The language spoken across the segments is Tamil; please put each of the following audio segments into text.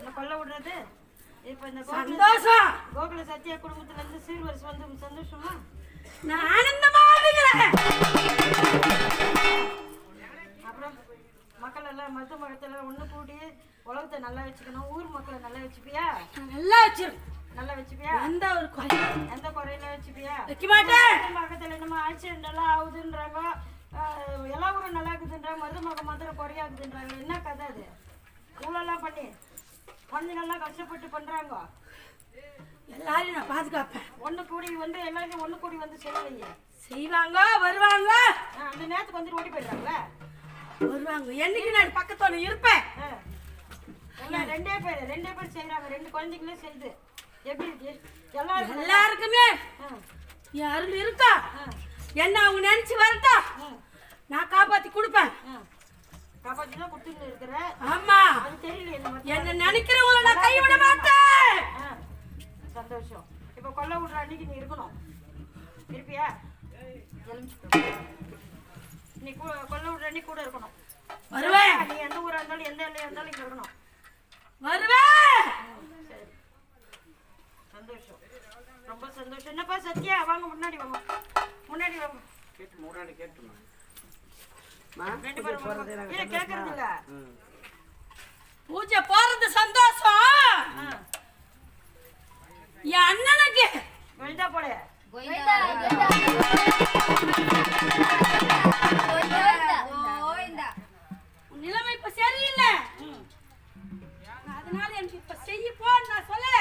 இந்த கொல்ல விடுறது இப்ப இந்த சந்தோஷம். கோகுல சத்யா குடும்பத்துல இருந்து சீர்வரிசை வந்து சந்தோஷமா நான் ஆனந்தமா இருக்கிறேன். அப்புறம் மக்கள் எல்லாம் மருத்துவமகத்துல ஒண்ணு கூடி உலகத்தை நல்லா வச்சுக்கணும். ஊர் மக்களை நல்லா வச்சுப்பியா? நல்லா வச்சிருக்கேன். நல்லா வச்சுப்பியா? எந்த ஒரு எந்த குறையில வச்சுப்பியா? வைக்க மாட்டேன். மகத்துல என்னமோ ஆக்சிடென்ட் எல்லாம் ஆகுதுன்றாங்க, எல்லா ஊரும் நல்லா இருக்குதுன்றாங்க, மருத்துவமக மாத்திரம் குறையாகுதுன்றாங்க. என்ன கதை அது? இவ்வளோலாம் பண்ணி குழந்தைங்கள்லாம் கஷ்டப்பட்டு பண்றாங்க. எல்லாரையும் நான் பாதுகாப்பேன். ஒண்ணு கூடி வந்து எல்லாரையும் ஒண்ணு கூடி வந்து செய்யலையே. செய்வாங்க, வருவாங்க. அந்த நேரத்துக்கு வந்து ஓடி போயிடுறாங்களே. வருவாங்க. என்னைக்கு நான் பக்கத்தோட இருப்பேன். ரெண்டே பேர் செய்யறாங்க. 2 குழந்தைங்களே செய்யுது. எப்படி இருக்கு? எல்லாருக்குமே யாரும் இருக்கா? என்ன அவங்க நினைச்சு வரட்டா, நான் காப்பாத்தி கொடுப்பேன். காப்பாத்தி தான் கொடுத்துட்டு இருக்கிற. ஆமா, அது தெரியல. என்ன நினைக்கிறவங்கள நான் கைவிட மாட்டேன். சந்தோஷம். இப்ப கொல்ல விடுற அன்னைக்கு நீ இருக்கணும். இருப்பியா? நீ கொல்ல விடுற அன்னைக்கு கூட இருக்கணும். வருவேன். நீ எந்த ஊரா இருந்தாலும் எந்த எல்லையா இருந்தாலும் இங்க இருக்கணும். வருவேன். சரி, சந்தோஷம், ரொம்ப சந்தோஷம். என்னப்பா சத்யா, வாங்க முன்னாடி வாங்க, முன்னாடி வாங்க. முன்னாடி கேட்டுமா 2 பேரும் கேட்கறது இல்ல. பூஜை போறது சந்தோஷம். என் அண்ணனுக்கு வெண்டா போடு. நிலைமை இப்ப சரியில்லை, அதனால எனக்கு இப்ப செய்ய போன்னு நான் சொல்லல.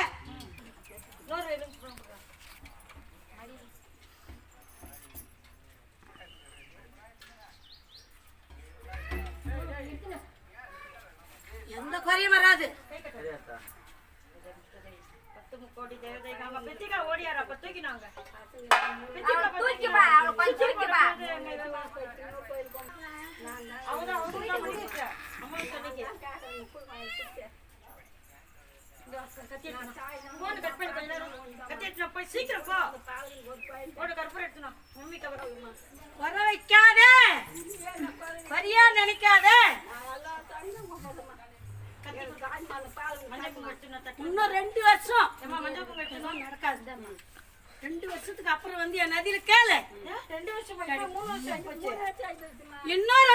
எந்த குறையும் வராது. 10 கோடி தேவதை நாங்க பெத்திகா ஓடியாரா அப்ப தூக்கினாங்க. தூக்கிப்பா, அவளை கொஞ்சம் தூக்கிப்பா. அவதான் முடிச்சிட்ட. அம்மா சொன்னீங்க. போன் கட் பண்ணி கொஞ்ச நேரம் கத்தி எடுத்துனா போய் சீக்கிரம் போ. போடு கற்பூரம் எடுத்துனா மம்மி கவர் வர வைக்காத, வரியா நினைக்காத. இன்னும் 2 வருஷம் நடக்காது. 2 வருஷத்துக்கு அப்புறம் வந்து என் நதியில கேளு. 2 வருஷம் 3 வருஷம் ஆயிப்போச்சு. இன்னொரு